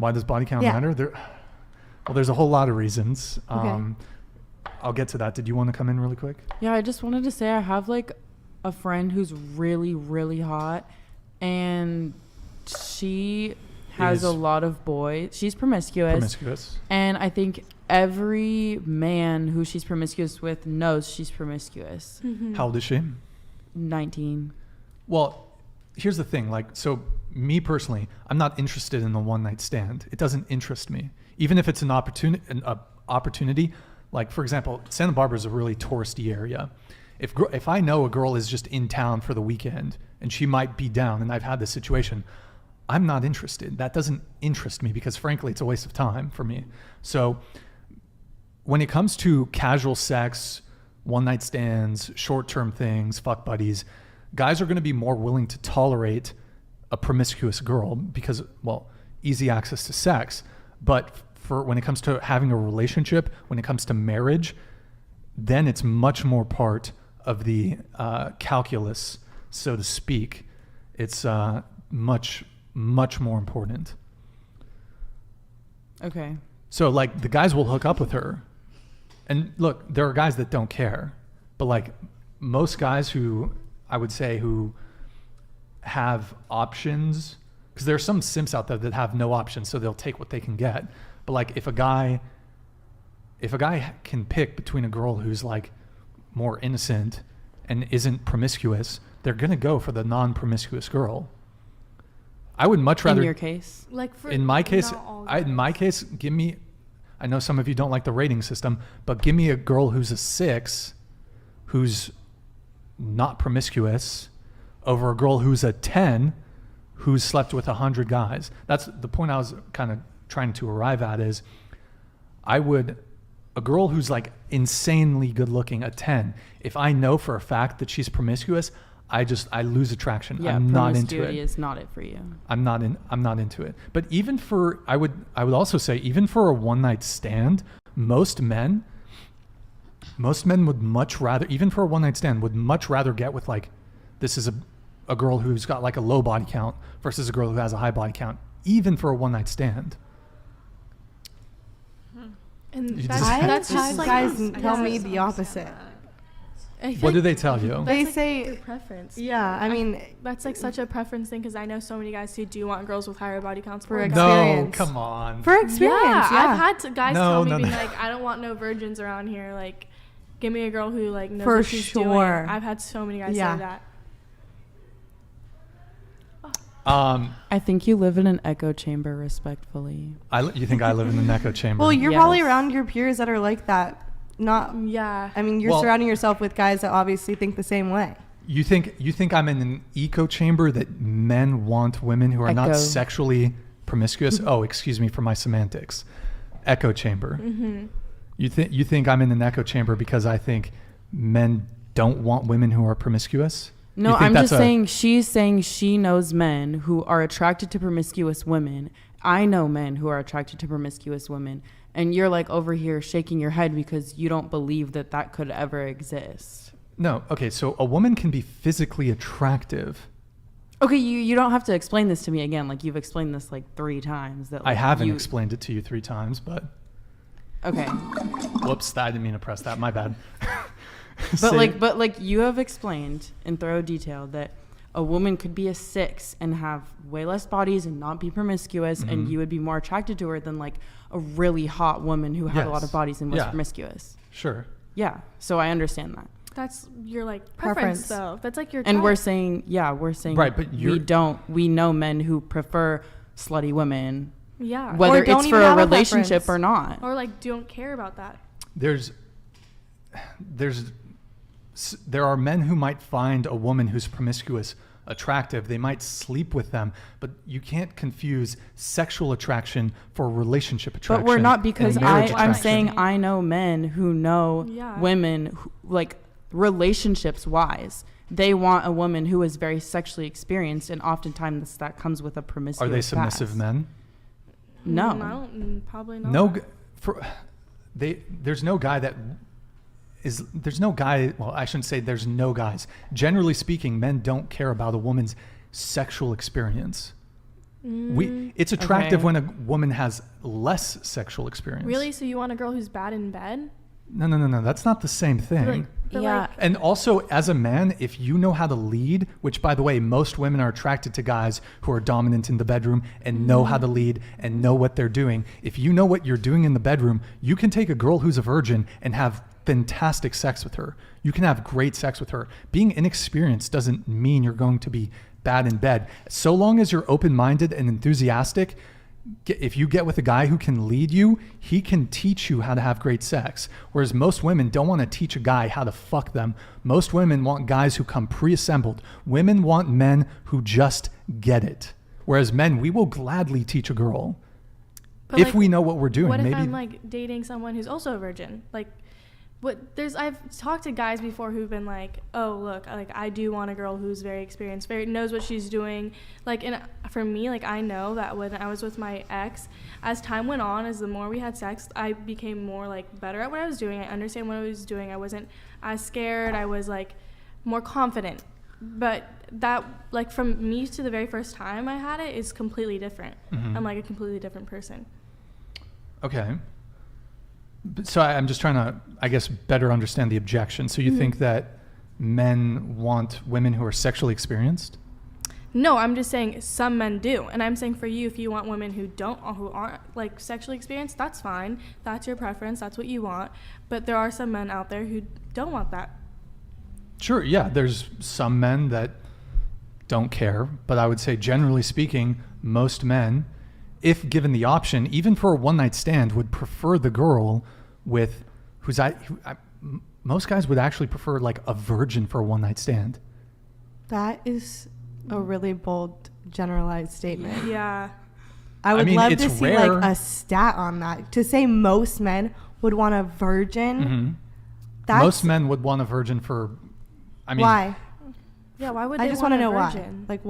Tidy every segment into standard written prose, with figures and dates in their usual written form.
Why does body count matter? Well, there's a whole lot of reasons. Okay. I'll get to that. Did you want to come in really quick? Yeah, I just wanted to say I have like a friend who's really, really hot, and she has a lot of boys. She's promiscuous. And I think every man who she's promiscuous with knows she's promiscuous. Mm-hmm. How old is she? 19. Well, here's the thing. Like, so me personally, I'm not interested in the one night stand. It doesn't interest me. Even if it's an opportunity, like for example, Santa Barbara is a really touristy area. If I know a girl is just in town for the weekend and she might be down, and I've had this situation, I'm not interested. That doesn't interest me because frankly, it's a waste of time for me. So when it comes to casual sex, one night stands, short-term things, fuck buddies, guys are going to be more willing to tolerate a promiscuous girl because, well, easy access to sex. But for when it comes to having a relationship, when it comes to marriage, then it's much more part of the calculus, so to speak. It's much more important. Okay. So like the guys will hook up with her. And look, there are guys that don't care. But like most guys who I would say who have options, because there are some simps out there that have no options, so they'll take what they can get. But like if a guy can pick between a girl who's like more innocent and isn't promiscuous, they're gonna go for the non-promiscuous girl. I would much rather. In your case, like for in my case, give me. I know some of you don't like the rating system, but give me a girl who's a 6, who's not promiscuous, over a girl who's a 10, who's slept with 100 guys. That's the point I was kind of trying to arrive at. Is a girl who's like insanely good looking, a 10. If I know for a fact that she's promiscuous, I lose attraction. Yeah, I'm not into it. Promiscuity is not it for you. I'm not into it. But even for, I would also say, even for a one night stand, most men would much rather, even for a one night stand, would much rather get with like, this is a girl who's got like a low body count versus a girl who has a high body count, even for a one night stand. And that's just like guys tell me the opposite. What do they tell you? They like say their preference. Yeah, I mean that's like such a preference thing because I know so many guys who do want girls with higher body counts for No, experience. come on. For experience, yeah. I've had guys tell me being like, I don't want no virgins around here. Like, give me a girl who like knows for what she's doing. sure. I've had so many guys say that. I think you live in an echo chamber, respectfully. You think I live in an echo chamber? Well, you're probably around your peers that are like that. I mean, you're surrounding yourself with guys that obviously think the same way. You think I'm in an echo chamber that men want women who are not sexually promiscuous? Oh, excuse me for my semantics. Echo chamber. Mm-hmm. You think I'm in an echo chamber because I think men don't want women who are promiscuous? No, I'm just saying she's saying she knows men who are attracted to promiscuous women. I know men who are attracted to promiscuous women. And you're like over here shaking your head because you don't believe that could ever exist. No. Okay. So a woman can be physically attractive. Okay. You don't have to explain this to me again. Like you've explained this like 3 times. That like, I haven't explained it to you 3 times, but. Okay. Whoops. I didn't mean to press that. My bad. But like you have explained in thorough detail that a woman could be a 6 and have way less bodies and not be promiscuous, mm-hmm. and you would be more attracted to her than like a really hot woman who had a lot of bodies and was promiscuous. Sure. Yeah. So I understand that. That's your like preference though. That's like your and type. we're saying right, but we know men who prefer slutty women. Yeah. Whether it's for a relationship or not. Or like don't care about that. There are men who might find a woman who's promiscuous attractive. They might sleep with them, but you can't confuse sexual attraction for relationship attraction. But we're not, because I'm saying I know men who know women who, like relationships wise. They want a woman who is very sexually experienced, and oftentimes that comes with a promiscuous. Are they submissive men? No. Probably not. No, there's no guy that there's no guy, well, I shouldn't say there's no guys. Generally speaking, men don't care about a woman's sexual experience. It's attractive when a woman has less sexual experience. Really? So you want a girl who's bad in bed? No. That's not the same thing. And also, as a man, if you know how to lead, which, by the way, most women are attracted to guys who are dominant in the bedroom and know how to lead and know what they're doing. If you know what you're doing in the bedroom, you can take a girl who's a virgin and have fantastic sex with her. You can have great sex with her. Being inexperienced doesn't mean you're going to be bad in bed. So long as you're open-minded and enthusiastic, if you get with a guy who can lead you, he can teach you how to have great sex. Whereas most women don't want to teach a guy how to fuck them. Most women want guys who come pre-assembled. Women want men who just get it. Whereas men, we will gladly teach a girl if we know what we're doing. What if I'm like dating someone who's also a virgin? Like, I've talked to guys before who've been like, oh, look, like I do want a girl who's very experienced, knows what she's doing. Like, and for me, like I know that when I was with my ex, as time went on, as the more we had sex, I became more like better at what I was doing. I understand what I was doing. I wasn't as scared. I was like more confident. But that, like from me to the very first time I had it is completely different. I'm like a completely different person. Okay. So I'm just trying to, I guess, better understand the objection. So you think that men want women who are sexually experienced? No, I'm just saying some men do. And I'm saying for you, if you want women who aren't like sexually experienced, that's fine. That's your preference. That's what you want. But there are some men out there who don't want that. Sure, yeah. There's some men that don't care. But I would say, generally speaking, most men, if given the option, even for a one-night stand, would prefer the girl with most guys would actually prefer like a virgin for a one-night stand. That is a really bold, generalized statement. Yeah. I would love to see like a stat on that. To say most men would want a virgin. Most men would want a virgin for, why? Yeah, why would they I just want to know virgin? why. Like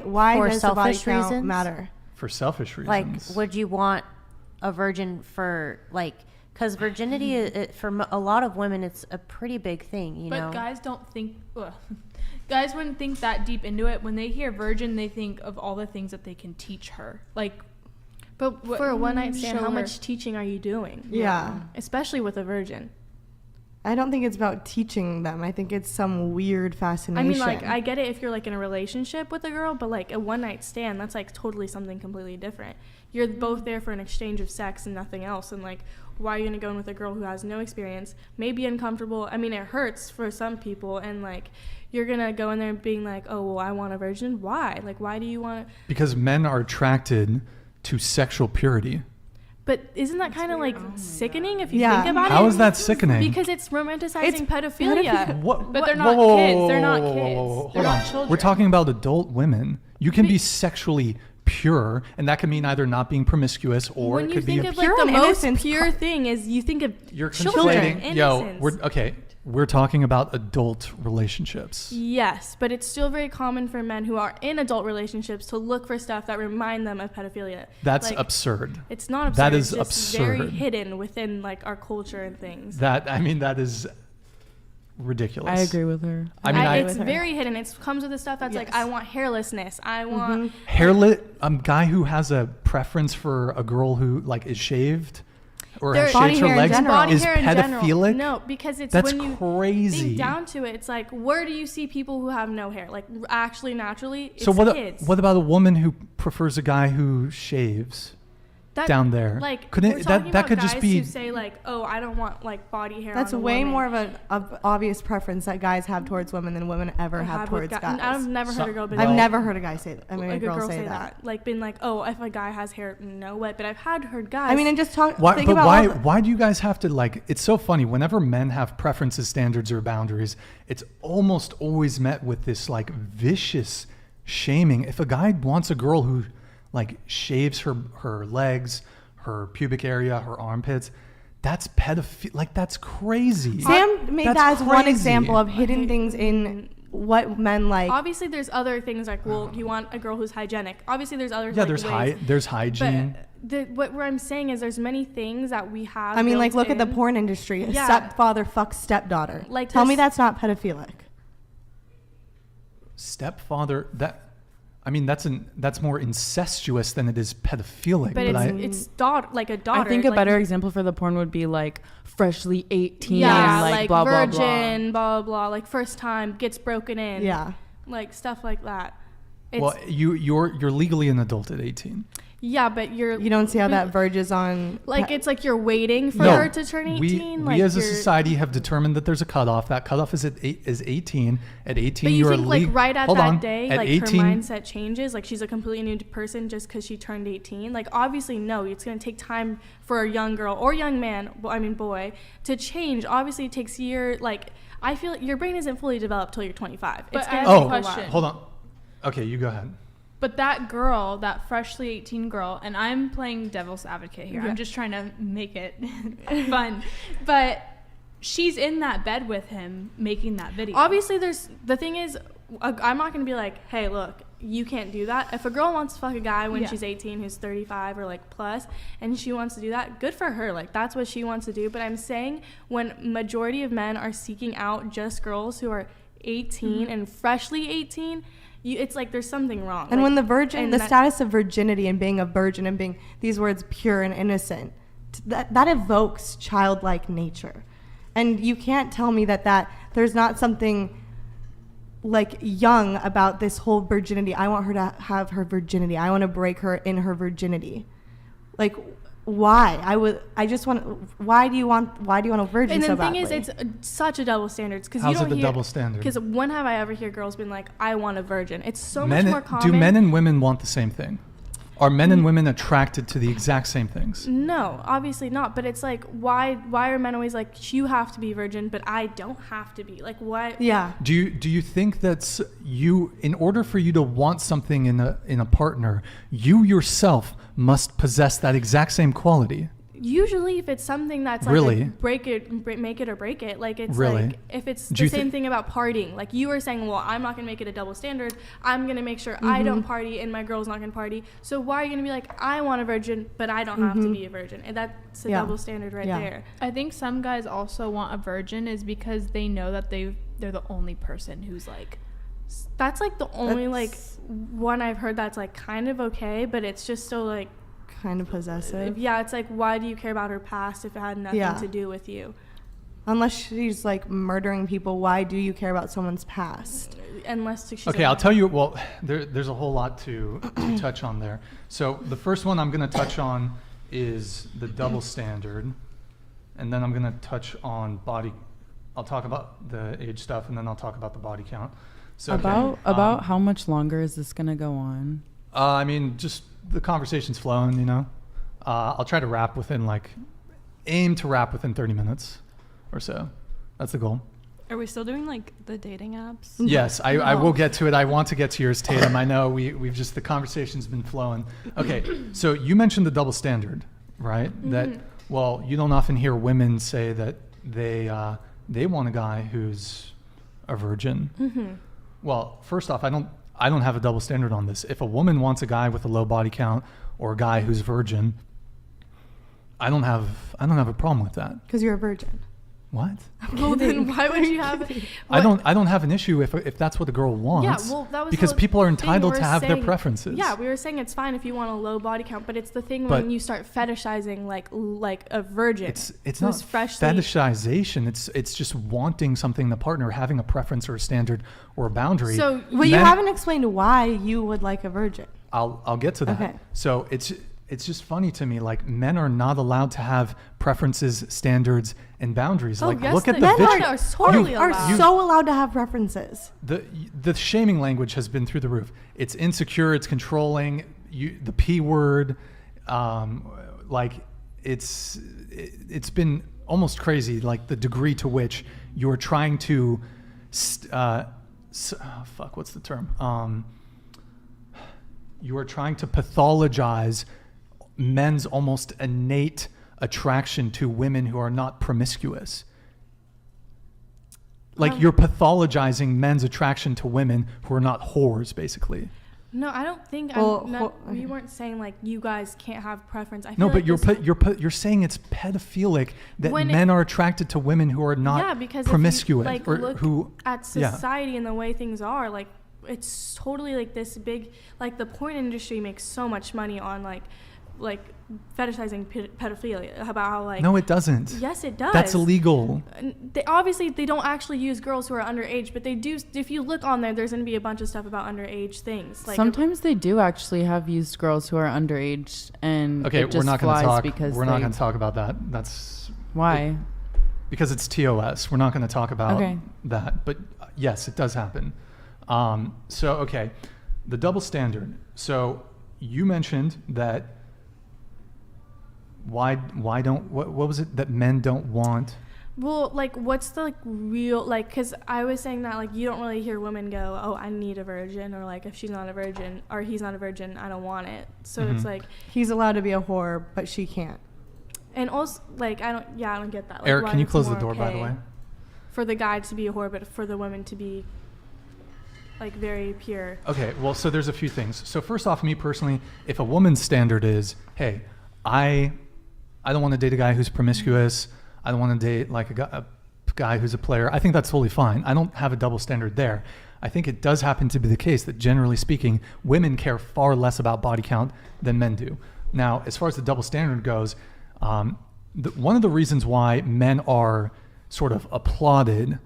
why For does the body selfish count reasons? matter? For selfish reasons. Like, would you want a virgin for, like, because virginity, for a lot of women, it's a pretty big thing, you know? But guys don't think, guys wouldn't think that deep into it. When they hear virgin, they think of all the things that they can teach her. Like, but for a one-night stand, how her. much teaching are you doing? Yeah. Especially with a virgin. I don't think it's about teaching them. I think it's some weird fascination. I mean, like, I get it if you're, like, in a relationship with a girl, but, like, a one-night stand, that's, like, totally something completely different. You're both there for an exchange of sex and nothing else, and, like, why are you going to go in with a girl who has no experience, may be uncomfortable? I mean, it hurts for some people, and, like, you're going to go in there being like, oh, well, I want a virgin? Why? Like, why do you want to? Because men are attracted to sexual purity. But isn't that kind of like sickening if you think about it? How is that sickening? Because it's romanticizing pedophilia. But they're not kids. They're not kids. They're not children. We're talking about adult women. You can be sexually pure, and that can mean either not being promiscuous or when it you could be think of like the most pure thing is you think of you're children, conflating. We're talking about adult relationships. Yes, but it's still very common for men who are in adult relationships to look for stuff that remind them of pedophilia. That's absurd. It's not absurd. That is it's just absurd. Very hidden within like our culture and things. That is ridiculous. I agree with her. It's very hidden. It comes with the stuff that's like, I want hairlessness. I want hairless. A guy who has a preference for a girl who like is shaved or has shaved her legs is pedophilic. No, because that's when you crazy. Think down to it, it's like, where do you see people who have no hair? Like actually naturally, it's kids. What about a woman who prefers a guy who shaves? Down there, like that could just be who say like, oh, I don't want like body hair. That's on a way woman. more of an obvious preference that guys have towards women than women ever have towards guys. I've never heard a girl. I've never heard a guy say that. I mean, a girl say that. Like, been like, oh, if a guy has hair, no way. But I've heard guys. I mean, and just talk. Why do you guys have to like? It's so funny. Whenever men have preferences, standards, or boundaries, it's almost always met with this like vicious shaming. If a guy wants a girl who like shaves her legs, her pubic area, her armpits, that's pedophilia. Like, that's crazy. Sam made that as one example of hidden things in what men like. Obviously, there's other things like, well, you want a girl who's hygienic. Obviously, there's other there's hygiene. But what I'm saying is there's many things that we have. I mean, like, look at the porn industry. A stepfather fucks stepdaughter. Like, tell me that's not pedophilic. Stepfather, that... I mean, that's more incestuous than it is pedophilic. But it's like a daughter. I think a better example for the porn would be like freshly 18, like blah, blah, virgin, blah, blah, like first time gets broken in. Yeah. Like stuff like that. Well, you're legally an adult at 18. Yeah, but you don't see how that verges on. Like it's like you're waiting for her to turn 18. We as a society have determined that there's a cutoff. That cutoff is 18. At 18, but you think like right at that day, at like 18, her mindset changes. Like she's a completely new person just because she turned 18. Like obviously, no, it's gonna take time for a young girl or young man. I mean, boy, to change. Obviously, it takes years. Like I feel your brain isn't fully developed till you're 25. But it's I have gonna a take a question. while. Hold on. Okay, you go ahead. But that girl, that freshly 18 girl, and I'm playing devil's advocate here. Yeah. I'm just trying to make it fun. But she's in that bed with him making that video. Obviously, the thing is, I'm not going to be like, hey, look, you can't do that. If a girl wants to fuck a guy when she's 18 who's 35 or like plus, and she wants to do that, good for her. Like that's what she wants to do. But I'm saying when majority of men are seeking out just girls who are 18 and freshly 18, it's like there's something wrong. And like, when the status of virginity and being a virgin and being these words pure and innocent, that evokes childlike nature. And you can't tell me that there's not something like young about this whole virginity. I want her to have her virginity. I want to break her in her virginity. Like, why? Why do you want a virgin so badly? And the thing is, it's such a double standard. How's it a double standard? Because when have I ever heard girls been like, I want a virgin? It's so much more common. Do men and women want the same thing? Are men and women attracted to the exact same things? No, obviously not. But it's like, why are men always like, you have to be virgin, but I don't have to be? Like, why? Yeah. Do you think that in order for you to want something in a partner, you yourself must possess that exact same quality? Usually, if it's something that's like really? Make it or break it, like it's really? like if it's the same thing about partying, like you were saying, well, I'm not gonna make it a double standard. I'm gonna make sure I don't party and my girl's not gonna party. So why are you gonna be like, I want a virgin, but I don't have to be a virgin? And that's a double standard right there. I think some guys also want a virgin is because they know that they're the only person who's like. That's like the only like one I've heard that's like kind of okay, but it's just so like. Kind of possessive. Yeah, it's like, why do you care about her past if it had nothing to do with you? Unless she's like murdering people, why do you care about someone's past? Unless she's okay, I'll tell you. Well, there's a whole lot to touch on there. So the first one I'm going to touch on is the double standard, and then I'm going to touch on body. I'll talk about the age stuff, and then I'll talk about the body count. So about how much longer is this going to go on? I mean, just the conversation's flowing, you know. I'll try to aim to wrap within 30 minutes or so. That's the goal. Are we still doing like the dating apps? Yes, I will get to it. I want to get to yours, Tatum. I know we've just, the conversation's been flowing. Okay, so you mentioned the double standard, right? Mm-hmm. That, well, you don't often hear women say that they want a guy who's a virgin. Mm-hmm. Well, first off, I don't have a double standard on this. If a woman wants a guy with a low body count or a guy who's virgin, I don't have a problem with that. Because you're a virgin. What? Well, then why would you have? I don't have an issue if that's what the girl wants. Yeah, well, that was because people are entitled to have their preferences. Yeah, we were saying it's fine if you want a low body count, but it's the thing when you start fetishizing like a virgin. It's not fetishization. It's just wanting something in the partner, having a preference or a standard or a boundary. So, well, you haven't explained why you would like a virgin. I'll get to that. Okay. So it's just funny to me, like men are not allowed to have preferences, standards, and boundaries. Oh, like yes, look at the men are totally allowed. Are so allowed to have preferences. The shaming language has been through the roof. It's insecure, it's controlling. The P word, like it's been almost crazy. Like the degree to which you're trying to, what's the term? You are trying to pathologize men's almost innate attraction to women who are not promiscuous. Like you're pathologizing men's attraction to women who are not whores, basically. No, I don't think. You weren't saying like you guys can't have preference. I feel no, like but you're saying it's pedophilic that men are attracted to women who are not because promiscuous if you, or look who at society and the way things are, like it's totally like this big, like the porn industry makes so much money on like fetishizing pedophilia. About how like no, it doesn't. Yes, it does. That's illegal. They don't actually use girls who are underage, but they do. If you look on there, there's going to be a bunch of stuff about underage things. Like sometimes they do actually have used girls who are underage, and okay, it just we're not going to talk. because we're not going to talk about that. That's why. Because it's TOS. We're not going to talk about that. But yes, it does happen. So okay, the double standard. So you mentioned that. Why don't what was it that men don't want? Well, like what's the like real like? Because I was saying that like you don't really hear women go, oh, I need a virgin, or like if she's not a virgin or he's not a virgin, I don't want it. So it's like he's allowed to be a whore, but she can't. And also like I don't get that. Like, Eric, can you close the door by the way? For the guy to be a whore, but for the women to be like very pure. Okay, well, so there's a few things. So first off, me personally, if a woman's standard is, hey, I don't want to date a guy who's promiscuous. I don't want to date like a guy who's a player. I think that's totally fine. I don't have a double standard there. I think it does happen to be the case that generally speaking, women care far less about body count than men do. Now, as far as the double standard goes, one of the reasons why men are sort of applauded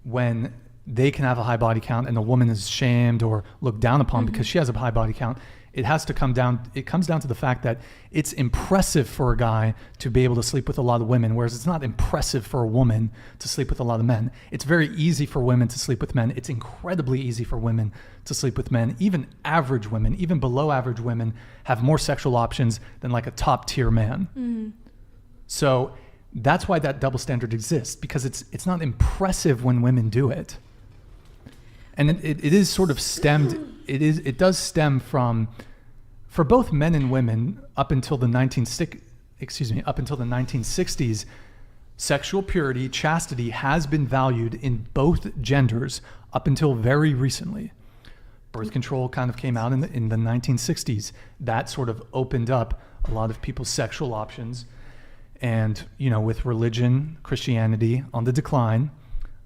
when they can have a high body count and a woman is shamed or looked down upon because she has a high body count, it comes down to the fact that it's impressive for a guy to be able to sleep with a lot of women, whereas it's not impressive for a woman to sleep with a lot of men. It's very easy for women to sleep with men. It's incredibly easy for women to sleep with men. Even average women, even below average women, have more sexual options than like a top tier man. So that's why that double standard exists, because it's not impressive when women do it. And it is sort of stemmed, it does stem from, for both men and women up until the 1960s, sexual purity, chastity has been valued in both genders up until very recently. Birth control kind of came out in the 1960s. That sort of opened up a lot of people's sexual options. And, you know, with religion, Christianity on the decline,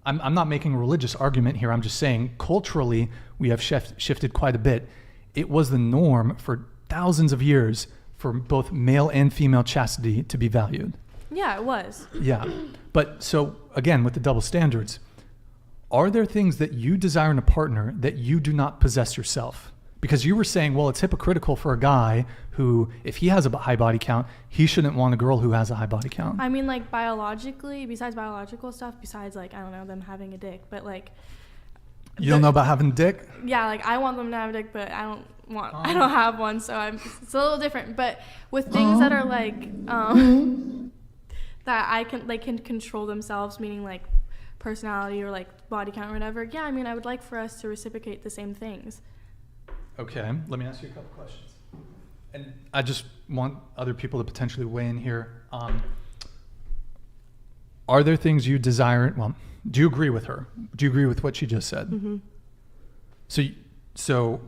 I'm not making a religious argument here. I'm just saying culturally we have shifted quite a bit. It was the norm for thousands of years for both male and female chastity to be valued. Yeah, it was. Yeah. But so again, with the double standards, are there things that you desire in a partner that you do not possess yourself? Because you were saying, well, it's hypocritical for a guy who, if he has a high body count, he shouldn't want a girl who has a high body count. I mean, like biologically, besides biological stuff, besides like, I don't know, them having a dick, but like. You don't know about having a dick? Yeah, like I want them to have a dick, but I don't have one, so it's a little different. But with things that are like, that they can control themselves, meaning like personality or like body count or whatever. Yeah, I mean, I would like for us to reciprocate the same things. Okay, let me ask you a couple questions. And I just want other people to potentially weigh in here. Are there things you desire? Well, do you agree with her? Do you agree with what she just said? Mm-hmm. So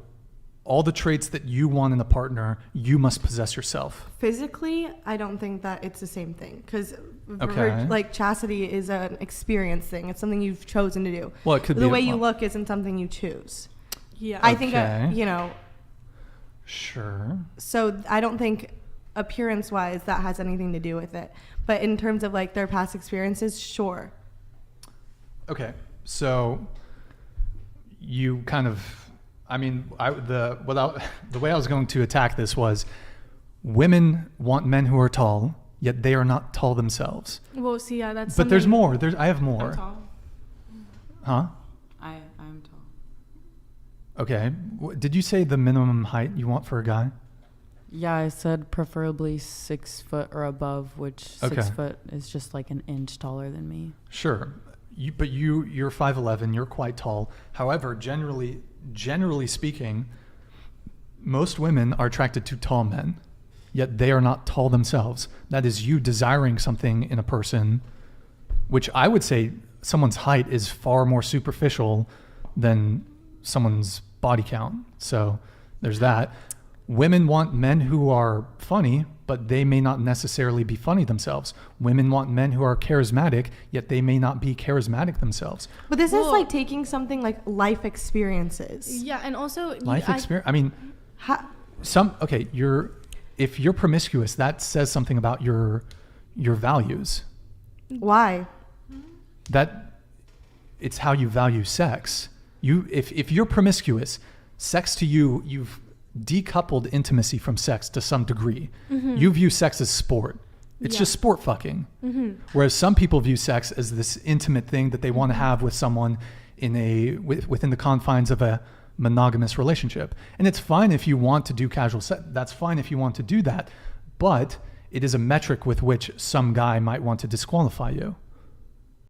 all the traits that you want in a partner, you must possess yourself. Physically, I don't think that it's the same thing, because like chastity is an experience thing. It's something you've chosen to do. Well, it could be the way you look isn't something you choose. Yeah, I think you know. Sure. So I don't think appearance-wise that has anything to do with it. But in terms of like their past experiences, sure. Okay, so you kind of, I mean, the way I was going to attack this was, women want men who are tall, yet they are not tall themselves. Well, see, yeah, that's. But there's more. I have more. I'm tall. Huh? I'm tall. Okay. Did you say the minimum height you want for a guy? Yeah, I said preferably 6 foot or above, which 6 foot is just like an inch taller than me. Sure. But you're 5'11", you're quite tall. However, generally speaking, most women are attracted to tall men, yet they are not tall themselves. That is you desiring something in a person, which I would say someone's height is far more superficial than someone's body count. So there's that. Women want men who are funny, but they may not necessarily be funny themselves. Women want men who are charismatic, yet they may not be charismatic themselves. But this is like taking something like life experiences. Yeah, and also Life experience. I mean, Ha- if you're promiscuous, that says something about your values. Why? That it's how you value sex. If you're promiscuous, sex to you, you've decoupled intimacy from sex to some degree. You view sex as sport. It's just sport fucking. Whereas some people view sex as this intimate thing that they want to have with someone within the confines of a monogamous relationship. And it's fine if you want to do casual sex. That's fine if you want to do that. But it is a metric with which some guy might want to disqualify you.